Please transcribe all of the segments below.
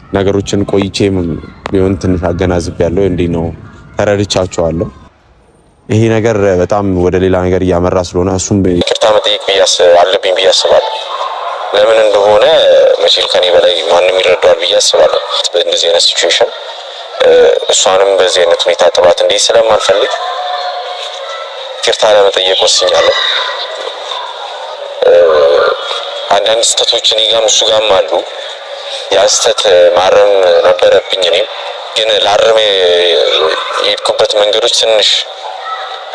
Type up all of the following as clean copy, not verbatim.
ነገሮችን ቆይቼም ቢሆን ትንሽ አገናዝቤያለሁ። እንዴ ነው ተረድቻቸዋለሁ። ይሄ ነገር በጣም ወደ ሌላ ነገር እያመራ ስለሆነ እሱም ይቅርታ መጠየቅ አለብኝ ብዬ አስባለሁ። ለምን እንደሆነ መቼም ከኔ በላይ ማንም ይረዳዋል ብዬ አስባለሁ። በእንደዚህ አይነት ሲቹዌሽን እሷንም በዚህ አይነት ሁኔታ ጥባት እንዴት ስለማልፈልግ ይቅርታ ለመጠየቅ ወስኛለሁ። አንዳንድ ስህተቶች እኔ ጋርም እሱ ጋርም አሉ። ያ ስህተት ማረም ነበረብኝ። እኔም ግን ላረም የሄድኩበት መንገዶች ትንሽ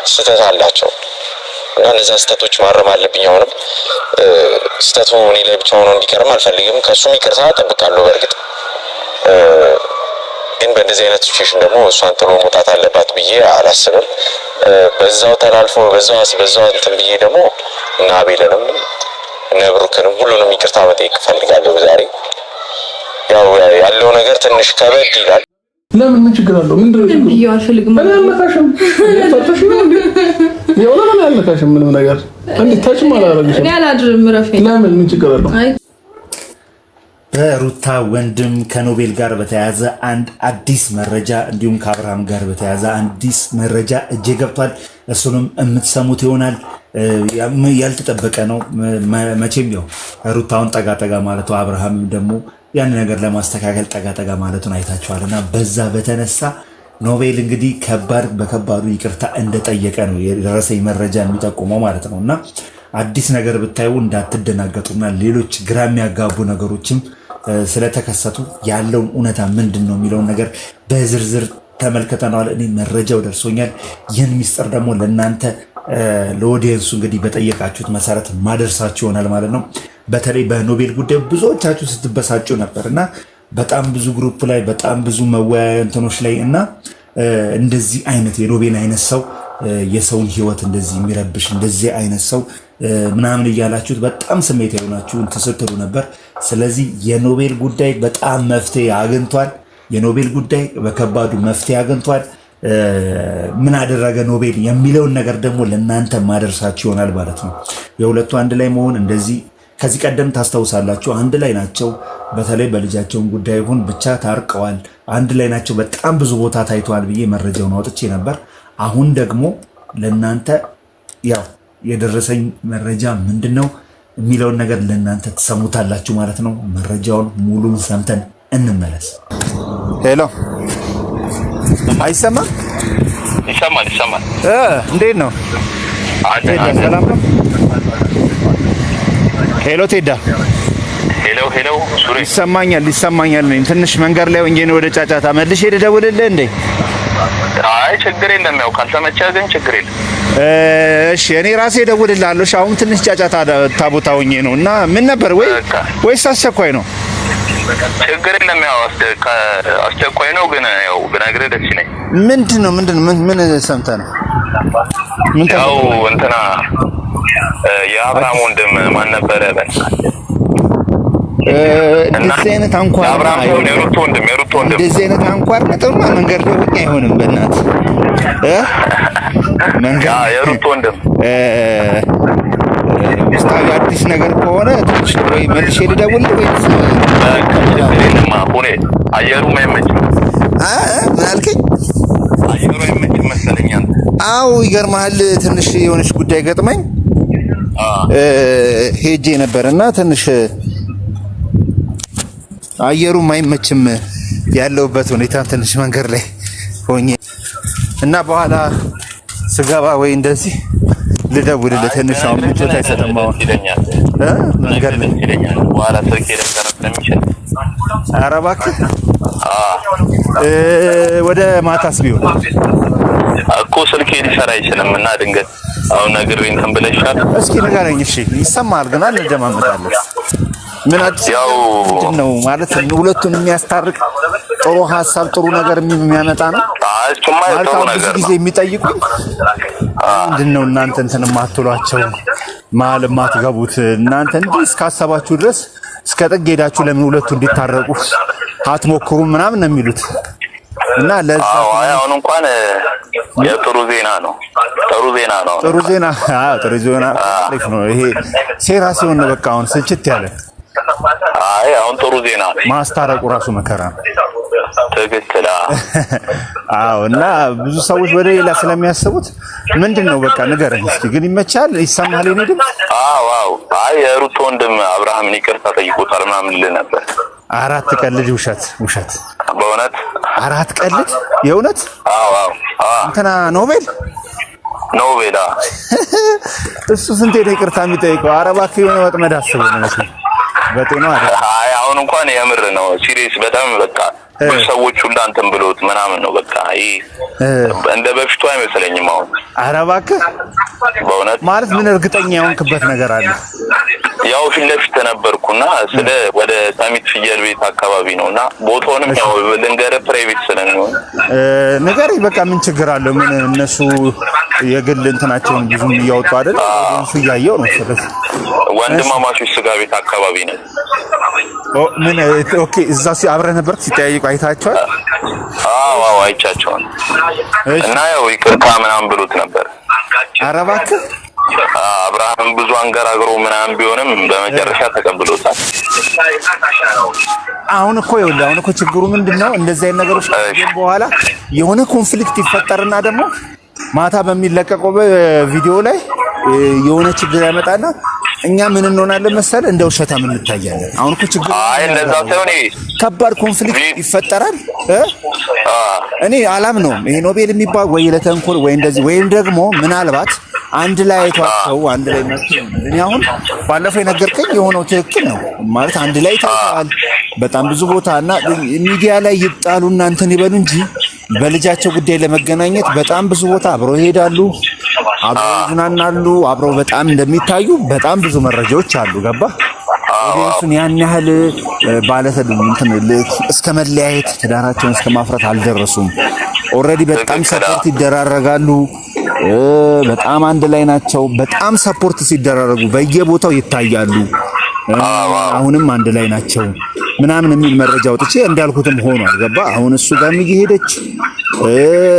ስህተት አላቸው እና እነዛ ስህተቶች ማረም አለብኝ። አሁንም ስህተቱ እኔ ላይ ብቻ ሆኖ እንዲቀርም አልፈልግም። ከእሱም ይቅርታ እጠብቃለሁ። በእርግጥ ግን በእንደዚህ አይነት ሲቹዌሽን ደግሞ እሷን ጥሎ መውጣት አለባት ብዬ አላስብም። በዛው ተላልፎ በዛው እንትን ብዬ ደግሞ እና አቤልንም እና ብሩክንም ሁሉንም ይቅርታ መጠየቅ እፈልጋለሁ። ዛሬ ያው ያለው ነገር ትንሽ ከበድ ይላል። ለምን ምን ችግር አለው? ምንድነው ብዬው አልፈልግም። አልነካሽም። ፈተሽ ነው እንዴ? የሆነ አልነካሽም። ምንም ነገር እንዴ ታችም አላረግሽም። እኔ አላድርም። ረፌ ለምን ምን ችግር አለው? በሩታ ወንድም ከኖቤል ጋር በተያያዘ አንድ አዲስ መረጃ እንዲሁም ከአብርሃም ጋር በተያያዘ አዲስ መረጃ እጄ ገብቷል። እሱንም የምትሰሙት ይሆናል። ያልተጠበቀ ነው። መቼም ያው ሩታውን ጠጋጠጋ ማለቱ አብርሃም ደግሞ ያን ነገር ለማስተካከል ጠጋጠጋ ማለቱን አይታችኋልና በዛ በተነሳ ኖቤል እንግዲህ በከባዱ ይቅርታ እንደጠየቀ ነው የደረሰኝ መረጃ የሚጠቁመው ማለት ነው። እና አዲስ ነገር ብታዩ እንዳትደናገጡና ሌሎች ግራ የሚያጋቡ ነገሮችም ስለተከሰቱ ያለውን እውነታ ምንድን ነው የሚለውን ነገር በዝርዝር ተመልክተናል። እኔ መረጃው ደርሶኛል። ይህን ሚስጥር ደግሞ ለእናንተ ለኦዲየንሱ እንግዲህ በጠየቃችሁት መሰረት ማደርሳችሁ ይሆናል ማለት ነው። በተለይ በኖቤል ጉዳይ ብዙዎቻችሁ ስትበሳጩ ነበር እና በጣም ብዙ ግሩፕ ላይ በጣም ብዙ መወያያ እንትኖች ላይ እና እንደዚህ አይነት የኖቤል አይነት ሰው የሰውን ህይወት እንደዚህ የሚረብሽ እንደዚህ አይነት ሰው ምናምን እያላችሁት በጣም ስሜት የሆናችሁ እንትን ስትሉ ነበር። ስለዚህ የኖቤል ጉዳይ በጣም መፍትሄ አግኝቷል። የኖቤል ጉዳይ በከባዱ መፍትሄ አግኝቷል። ምን አደረገ ኖቤል የሚለውን ነገር ደግሞ ለእናንተ ማደርሳችሁ ይሆናል ማለት ነው። የሁለቱ አንድ ላይ መሆን እንደዚህ ከዚህ ቀደም ታስታውሳላችሁ፣ አንድ ላይ ናቸው። በተለይ በልጃቸውን ጉዳይ ይሁን ብቻ ታርቀዋል፣ አንድ ላይ ናቸው። በጣም ብዙ ቦታ ታይተዋል ብዬ መረጃውን አውጥቼ ነበር። አሁን ደግሞ ለእናንተ ያው የደረሰኝ መረጃ ምንድን ነው የሚለውን ነገር ለእናንተ ትሰሙታላችሁ ማለት ነው። መረጃውን ሙሉን ሰምተን እንመለስ። ሄሎ፣ አይሰማም? ይሰማል። እንዴት ነው? ሰላም ነው? ሄሎ ቴዳ። ሄሎ ሱሪ ይሰማኛል። ትንሽ መንገድ ላይ ሆኜ ነው ወደ ጫጫታ መልሼ ልደውልልህ እንዴ? አይ ችግር የለም። ያው ካልተመቸህ ግን ችግር የለም። እሺ እኔ ራሴ እደውልልሃለሁ። አሁን ትንሽ ጫጫታ ታቦታ ሆኜ ነው እና ምን ነበር ወይስ አስቸኳይ ነው? ችግር የለም። ያው አስቸኳይ ነው ግን ያው ብነግርህ ደስ ይለኛል። ምንድን ነው ምን ሰምተህ ነው? ያው እንትና የአብርሃም ወንድም ማን ነበረ? እንደዚህ አይነት አንኳር የሩት ወንድም እንደዚህ አይነት አንኳር ነጥብማ መንገድ ላይ ሆኜ አይሆንም። በእናትህ የሩት ወንድም ውስጣዊ አዲስ ነገር ከሆነ ትንሽ ወይ መልሼ ልደውልልህ ወይስ አየሩም አይመችም? ምን አልከኝ? አየሩ አይመችም መሰለኝ። አዎ ይገርምሃል፣ ትንሽ የሆነች ጉዳይ ገጥመኝ ሄጄ ነበርና ትንሽ አየሩም አይመችም ያለውበት ሁኔታ ትንሽ መንገድ ላይ ሆኜ እና በኋላ ስገባ ወይ እንደዚህ ልደውልልህ። ትንሽ አሁን ምቾት አይሰጥም። አሁን መንገድ ላይ በኋላ ስልኬ ደረሰ ስለሚችል ኧረ እባክህ ወደ ማታስ ቢሆን እኮ ስልኬ ሊሰራ አይችልም እና ድንገት አሁን ነግሬህ እንትን ብለሻል። እስኪ ንገረኝ። እሺ ይሰማል ግን እንደማመጣለህ ምን አዲስ ነው ማለት ሁለቱን የሚያስታርቅ ጥሩ ሐሳብ ጥሩ ነገር የሚያመጣ ነው። ማለት ብዙ ጊዜ የሚጠይቁኝ ምንድነው እናንተ እንትን የማትሏቸው መሀል የማትገቡት እናንተ እንዲህ እስካሰባችሁ ድረስ እስከ ጥግ ሄዳችሁ ለምን ሁለቱ እንዲታረቁ አትሞክሩም ምናምን ነው የሚሉት። እና ለዛ አሁን እንኳን የጥሩ ዜና ነው። ጥሩ ዜና አሪፍ ነው። ይሄ ሴራ ሲሆን በቃ አሁን ስልችት ያለ አይ አሁን ጥሩ ዜና ማስታረቁ ራሱ መከራ ነው። ትክክል። አዎ እና ብዙ ሰዎች ወደ ሌላ ስለሚያስቡት ምንድነው በቃ ንገረኝ እስኪ ግን ይመቻል ይሰማል የኔ ድምፅ? አዎ አይ ሩት ወንድም አብርሃምን ይቅርታ ጠይቆታል ምናምን ልል ነበር። 4 ቀልድ ውሸት በእውነት 4 ቀልድ የእውነት? አዎ እንትና ኖቤል እሱ ስንት ይቅርታ የሚጠይቀው? ኧረ እባክህ የሆነ ወጥመድ አስበው ነው መሰለኝ በጤናው አይደል? አይ አሁን እንኳን የምር ነው ሲሪየስ በጣም በቃ ብዙ ሰዎች ሁሉ አንተም ብሎት ምናምን ነው በቃ ይሄ እንደ በፊቱ አይመስለኝም አሁን። ኧረ እባክህ በእውነት ማለት ምን እርግጠኛ የሆንክበት ነገር አለ? ያው ፊት ለፊት ነበርኩና ስለ ወደ ሳሚት ፍየል ቤት አካባቢ ነውና ቦታውንም ያው ልንገርህ ፕራይቬት ስለሚሆን ንገረኝ በቃ ምን ችግር አለው? ምን እነሱ የግል እንትናቸውን ብዙም እያወጡ አይደል? እሱ እያየው ነው። ስለዚህ ወንድማማቾች ስጋ ቤት አካባቢ ነው። ምን ኦኬ እዛ አብረህ ነበር ሲጠያይቁ አይታቸዋል? አዎ አይቻቸዋል። እና ያው ይቅርታ ምናምን ብሎት ነበር። ኧረ እባክህ አብርሃም ብዙ አንገራግሮ ምናምን ቢሆንም በመጨረሻ ተቀብሎታል። አሁን እኮ ችግሩ ምንድነው? እንደዚህ አይነት ነገሮች በኋላ የሆነ ኮንፍሊክት ይፈጠርና ደግሞ ማታ በሚለቀቀው ቪዲዮ ላይ የሆነ ችግር ያመጣና እኛ ምን እንሆናለን መሰለህ እንደ ውሸታም እንታያለን። አሁን እኮ ችግሩ እንደዛ ሳይሆን ከባድ ኮንፍሊክት ይፈጠራል። እኔ አላምነውም ይሄ ኖቤል የሚባል ወይ ለተንኮል ወይ እንደዚህ ወይም ደግሞ ምናልባት አንድ ላይ አይቷቸው አንድ ላይ መጥተው እኔ አሁን ባለፈው የነገርከኝ የሆነው ትክክል ነው ማለት አንድ ላይ ታውቃል በጣም ብዙ ቦታና ሚዲያ ላይ ይጣሉና እንትን ይበሉ እንጂ በልጃቸው ጉዳይ ለመገናኘት በጣም ብዙ ቦታ አብረው ይሄዳሉ፣ አብረው ይዝናናሉ፣ አብረው በጣም እንደሚታዩ በጣም ብዙ መረጃዎች አሉ። ገባ ኦዲየንሱን ያን ያህል ባለተደም እንትን እስከ መለያየት ትዳራቸውን እስከ ማፍራት አልደረሱም። ኦሬዲ በጣም ሰፖርት ይደራረጋሉ። በጣም አንድ ላይ ናቸው። በጣም ሰፖርት ሲደራረጉ በየቦታው ይታያሉ። አሁንም አንድ ላይ ናቸው ምናምን የሚል መረጃ ወጥቼ እንዳልኩትም ሆኗል። ገባ አሁን እሱ ጋር እየሄደች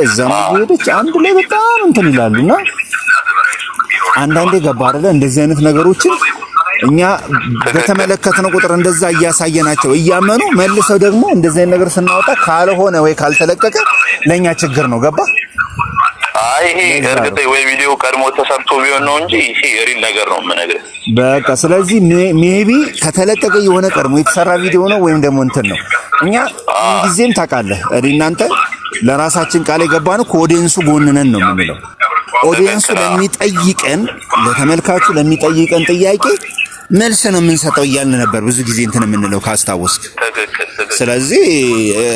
እዛም እየሄደች አንድ ላይ በጣም እንትን ይላሉና አንዳንዴ ገባ አይደለ እንደዚህ አይነት ነገሮችን እኛ በተመለከትነው ቁጥር እንደዛ እያሳየናቸው እያመኑ መልሰው ደግሞ እንደዚህ አይነት ነገር ስናወጣ ካልሆነ ወይ ካልተለቀቀ ለኛ ችግር ነው። ገባ አይ ይሄ እርግጥ ወይ ቪዲዮ ቀድሞ ተሰርቶ ቢሆን ነው እንጂ ይሄ ሪል ነገር ነው የምነግርህ። በቃ ስለዚህ ሜቢ ከተለቀቀ የሆነ ቀድሞ የተሰራ ቪዲዮ ነው ወይም ደግሞ እንትን ነው። እኛ ጊዜም ታውቃለህ እናንተ ለራሳችን ቃል የገባነው ከኦዲየንሱ ጎንነን ነው የምንለው። ኦዲየንሱ ለሚጠይቀን ለተመልካቹ ለሚጠይቀን ጥያቄ መልስ ነው የምንሰጠው እያልን ነበር ብዙ ጊዜ እንትን የምንለው ካስታወስክ። ስለዚህ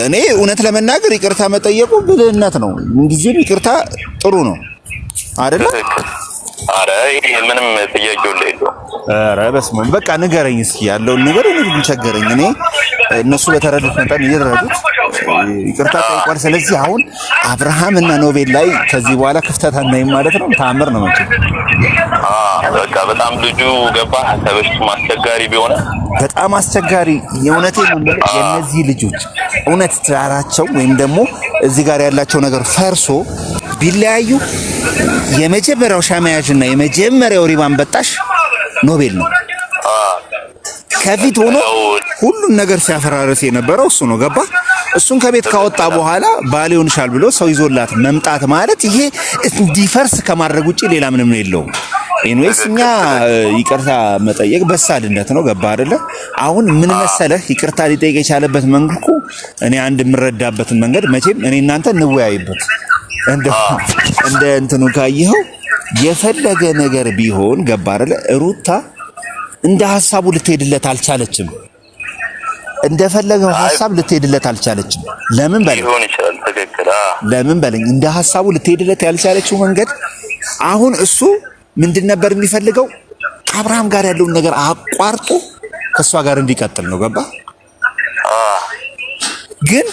እኔ እውነት ለመናገር ይቅርታ መጠየቁ ብልህነት ነው። እንግዲህ ይቅርታ ጥሩ ነው አይደለ? አረ ይሄ ምንም ጥያቄ የለውም። አረ በስመ አብ በቃ ንገረኝ እስኪ ያለውን ነገር እኔ ቸገረኝ። እኔ እነሱ በተረዱት መጠን እየተረዱት ይቅርታ ጠይቋል። ስለዚህ አሁን አብርሃም እና ኖቤል ላይ ከዚህ በኋላ ክፍተት አናይም ማለት ነው። ታምር ነው ማለት ነው። በቃ በጣም ልጁ ገባ ተበሽቱ አስቸጋሪ ቢሆን በጣም አስቸጋሪ የእውነቴን ነው። የነዚህ ልጆች እውነት ትዳራቸው ወይም ደግሞ እዚህ ጋር ያላቸው ነገር ፈርሶ ቢለያዩ የመጀመሪያው ሻማያጅና የመጀመሪያው ሪባን በጣሽ ኖቤል ነው። ከፊት ሆኖ ሁሉን ነገር ሲያፈራርስ የነበረው እሱ ነው። ገባ እሱን ከቤት ካወጣ በኋላ ባል ይሆንሻል ብሎ ሰው ይዞላት መምጣት ማለት ይሄ እንዲፈርስ ከማድረግ ውጪ ሌላ ምንም የለውም። ኤኒዌይስ እኛ ይቅርታ መጠየቅ በሳልነት ነው። ገባ አይደለ? አሁን ምን መሰለህ ይቅርታ ሊጠይቅ የቻለበት መንገድ እኔ አንድ የምረዳበትን መንገድ መቼም እኔ እናንተ እንወያይበት እንደ እንትኑ ካየኸው የፈለገ ነገር ቢሆን ገባ አይደለ? ሩታ እንደ ሐሳቡ ልትሄድለት አልቻለችም። እንደፈለገው ሐሳብ ልትሄድለት አልቻለችም። ለምን በለኝ እንደ ሐሳቡ ልትሄድለት ያልቻለችው መንገድ አሁን እሱ ምንድን ነበር የሚፈልገው? ከአብርሃም ጋር ያለውን ነገር አቋርጦ ከሷ ጋር እንዲቀጥል ነው። ገባ ግን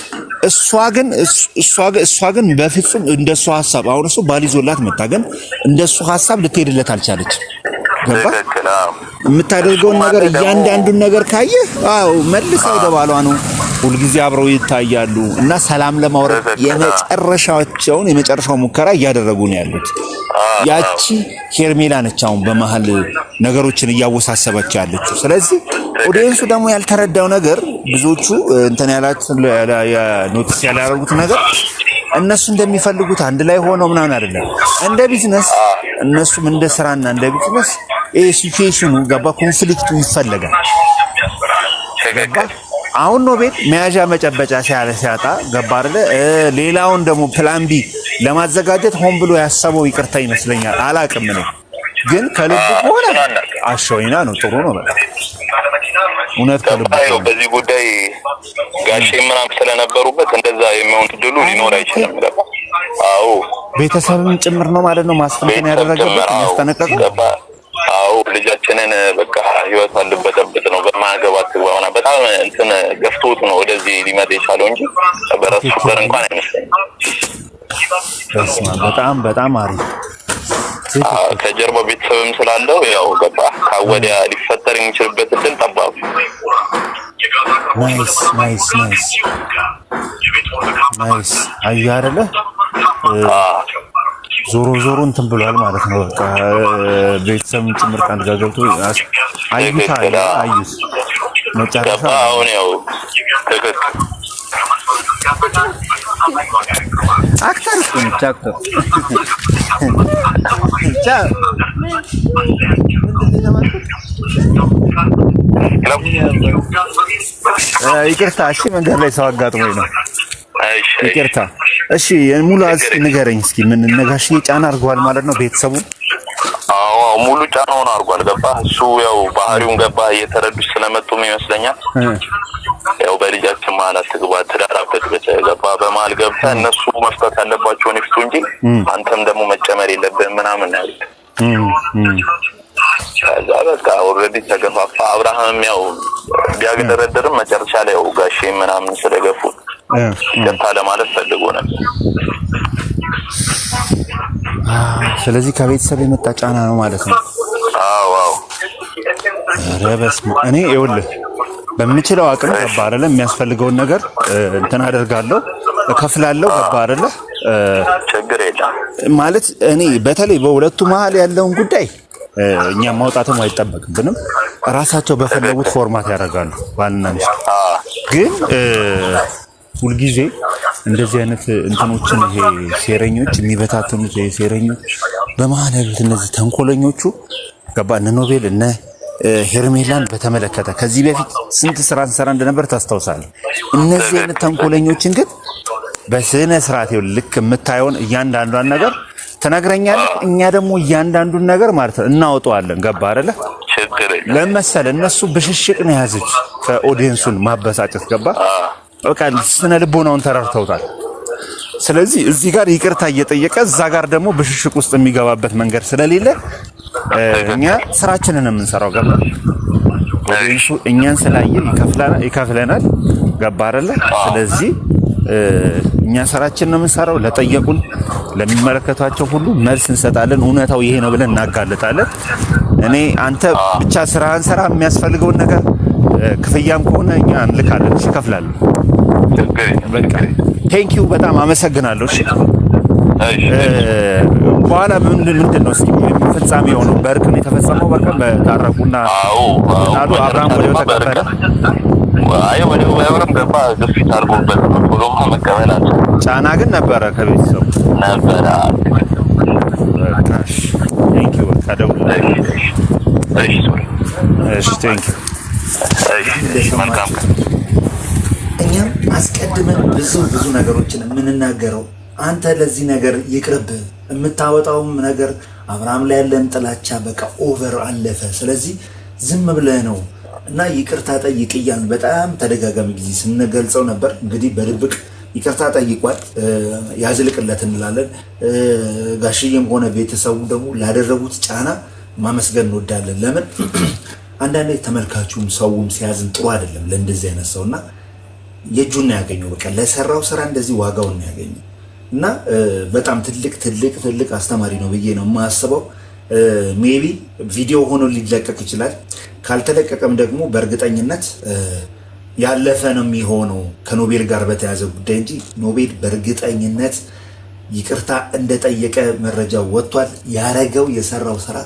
እሷ ግን በፍጹም እንደሱ ሐሳብ አሁን እሱ ባሊዞላት መጣ፣ ግን እንደሱ ሐሳብ ልትሄድለት አልቻለችም። ገባ የምታደርገውን ነገር እያንዳንዱን ነገር ካየህ መልሳ ወደ ባሏ ነው ሁልጊዜ አብረው ይታያሉ እና ሰላም ለማውረድ የመጨረሻው ሙከራ እያደረጉ ነው ያሉት። ያቺ ሄርሜላ ነች አሁን በመሃል ነገሮችን እያወሳሰበች ያለችው። ስለዚህ ኦዲየንሱ ደግሞ ያልተረዳው ነገር ብዙዎቹ እንትን ኖቲስ ያላደረጉት ነገር እነሱ እንደሚፈልጉት አንድ ላይ ሆነው ምናምን አይደለም። እንደ ቢዝነስ እነሱም እንደ ስራና እንደ ቢዝነስ ሲቹዌሽኑ ገባ ኮንፍሊክቱ ይፈለጋል። ገባ አሁን ነው ቤት መያዣ መጨበጫ ሲያጣ ገባ አይደለ? ሌላውን ደግሞ ፕላን ቢ ለማዘጋጀት ሆን ብሎ ያሰበው ይቅርታ ይመስለኛል። አላቅም ነው ግን ከልብ ሆነ አሾይና ነው ጥሩ ነው በጣም እውነት ከልብ ነው። በዚህ ጉዳይ ጋሼ ምናምን ስለነበሩበት እንደዛ የሚሆን ድሉ ሊኖር አይችልም። አዎ ቤተሰብም ጭምር ነው ማለት ነው ማስፈንከን ያደረገበት ያስጠነቀቀው። አዎ ልጃችንን በቃ ህይወት አልበጠብጥ ነው በማገባት ግባውና በጣም እንትን ገፍቶት ነው ወደዚህ ሊመጣ የቻለው እንጂ በራሱ በር እንኳን አይመስልም። በጣም አሪፍ ከጀርባ ቤተሰብም ስላለው ያው ገባ ከወዲያ ሊፈጠር የሚችልበት እድል ጠባብ። ናይስ አየህ አይደለ? ዞሮ እንትን ብሏል ማለት ነው። በቃ ቤተሰብም ጭምር ቃል ጋር ገብቶ አዩት መጨረሻ አሁን ያው አክተር ይቅርታ እሺ፣ መንገድ ላይ ሰው አጋጥሞኝ ነው። ይቅርታ እሺ። ሙሉ ንገረኝ እስኪ ምን ነጋሽዬ ጫና አድርገዋል ማለት ነው ቤተሰቡ? አዎ ሙሉ ጫናውን አድርጓል። ገባ እሱ ያው ባህሪውን ገባ እየተረዱ ስለመጡም ይመስለኛል። ያው በልጃችን መሀል አትግባ ትዳራበት ገባ በመሀል ገብታ እነሱ መፍታት ያለባቸውን ይፍቱ እንጂ አንተም ደግሞ መጨመር የለብህም ምናምን ያሉት። ከዛ በቃ ኦልሬዲ ተገፋፋ። አብርሃምም ያው ቢያገደረደርም መጨረሻ ላይ ያው ጋሼ ምናምን ስለገፉ ገታ ለማለት ፈልጎ ነበር። ስለዚህ ከቤተሰብ የመጣ ጫና ነው ማለት ነው። አዎ ረበስ እኔ ይኸውልህ በምችለው አቅም ገባ አይደለ የሚያስፈልገውን ነገር እንትን አደርጋለሁ እከፍላለሁ። ገባ አይደለ ችግር የለም ማለት እኔ በተለይ በሁለቱ መሀል ያለውን ጉዳይ እኛ ማውጣትም አይጠበቅብንም። ራሳቸው በፈለጉት ፎርማት ያደርጋሉ ባልና ሚስት። ግን ሁልጊዜ እንደዚህ አይነት እንትኖችን ይሄ ሴረኞች የሚበታተኑት ሴረኞች በመሀል ያሉት እነዚህ ተንኮለኞቹ ገባ እነ ኖቤል እነ ሄርሜላን በተመለከተ ከዚህ በፊት ስንት ስራ እንሰራ እንደነበር ታስታውሳለህ። እነዚህ አይነት ተንኮለኞችን ግን በስነ ስርዓት ልክ የምታየውን እያንዳንዷን ነገር ተነግረኛለህ። እኛ ደግሞ እያንዳንዱን ነገር ማለት እናወጣዋለን። ገባ አይደለ? ለምሳሌ እነሱ ብሽሽቅ ነው ያዘች ከኦዲየንሱን ማበሳጨት ገባ በቃ ስነ ልቦናውን ተረድተውታል። ስለዚህ እዚህ ጋር ይቅርታ እየጠየቀ እዛ ጋር ደግሞ ብሽሽቅ ውስጥ የሚገባበት መንገድ ስለሌለ እኛ ስራችንን የምንሰራው ገባ ኦዲየንሱ እኛን ስላየ ይከፍለናል። ገባ አይደለ? ስለዚህ እኛ ስራችንን ነው የምንሰራው። ለጠየቁን ለሚመለከታቸው ሁሉ መልስ እንሰጣለን። እውነታው ይሄ ነው ብለን እናጋልጣለን። እኔ አንተ ብቻ ስራህን ስራ፣ የሚያስፈልገውን ነገር ክፍያም ከሆነ እኛ እንልካለን። እሺ ከፍላለሁ። በቃ ቴንኪው በጣም አመሰግናለሁ። እሺ በኋላ ምንድን ነው እስኪ ፍጻሜ የሆነው? በእርቅ ነው የተፈጸመው። በቃ በታረቁና አሉ አብርሃም ወዲያው ተቀበለ። አይ ወዲያው አብርሃም ገባ ግፊት አድርጎበት ቶሎ መቀበል አለ። ጫና ግን ነበረ ከቤተሰቡ ነበረ። በቃ ቴንኪው በቃ ደውል። እሺ ቴንኪው። እሺ መልካም። እኛም አስቀድመን ብዙ ነገሮችን የምንናገረው አንተ ለዚህ ነገር ይቅርብ የምታወጣውም ነገር አብርሃም ላይ ያለን ጥላቻ በቃ ኦቨር አለፈ። ስለዚህ ዝም ብለህ ነው እና ይቅርታ ጠይቅ እያልን በጣም ተደጋጋሚ ጊዜ ስንገልጸው ነበር። እንግዲህ በድብቅ ይቅርታ ጠይቋል። ያዝልቅለት እንላለን። ጋሽዬም ሆነ ቤተሰቡ ደግሞ ላደረጉት ጫና ማመስገን እንወዳለን። ለምን አንዳንዴ ተመልካቹም ሰውም ሲያዝን ጥሩ አይደለም ለእንደዚህ አይነት ሰውና የእጁን ያገኘው በቃ ለሰራው ስራ እንደዚህ ዋጋውን ያገኘው እና በጣም ትልቅ አስተማሪ ነው ብዬ ነው የማስበው። ሜቢ ቪዲዮ ሆኖ ሊለቀቅ ይችላል። ካልተለቀቀም ደግሞ በእርግጠኝነት ያለፈ ነው የሚሆነው ከኖቤል ጋር በተያዘ ጉዳይ እንጂ ኖቤል በእርግጠኝነት ይቅርታ እንደጠየቀ መረጃው ወጥቷል። ያረገው የሰራው ስራ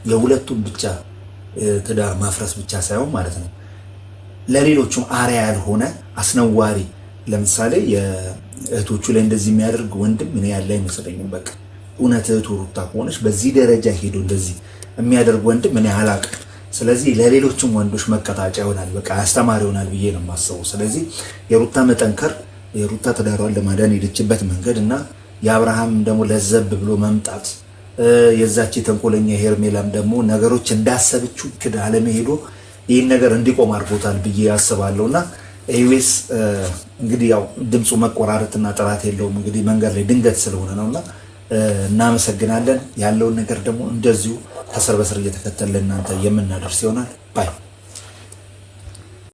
የሁለቱም ብቻ ትዳር ማፍረስ ብቻ ሳይሆን ማለት ነው ለሌሎቹም አርአያ ያልሆነ አስነዋሪ። ለምሳሌ የእህቶቹ ላይ እንደዚህ የሚያደርግ ወንድም ምን ያለ አይመስለኝም። በቃ እውነት እህቱ ሩታ ከሆነች በዚህ ደረጃ ሄዶ እንደዚህ የሚያደርግ ወንድም ምን ያህላቅ። ስለዚህ ለሌሎችም ወንዶች መቀጣጫ ይሆናል፣ በቃ አስተማሪ ይሆናል ብዬ ነው የማስበው። ስለዚህ የሩታ መጠንከር፣ የሩታ ትዳሯን ለማዳን ሄደችበት መንገድ እና የአብርሃም ደግሞ ለዘብ ብሎ መምጣት፣ የዛች ተንኮለኛ ሄርሜላም ደግሞ ነገሮች እንዳሰበችው ክድ አለመሄዱ ይህን ነገር እንዲቆም አድርጎታል ብዬ አስባለሁና ኤዌስ እንግዲህ ያው ድምፁ መቆራረጥና ጥራት የለውም እንግዲህ መንገድ ላይ ድንገት ስለሆነ ነውና እናመሰግናለን። ያለውን ነገር ደግሞ እንደዚሁ ከስር በስር እየተከተልን እናንተ የምናደርስ ይሆናል ባይ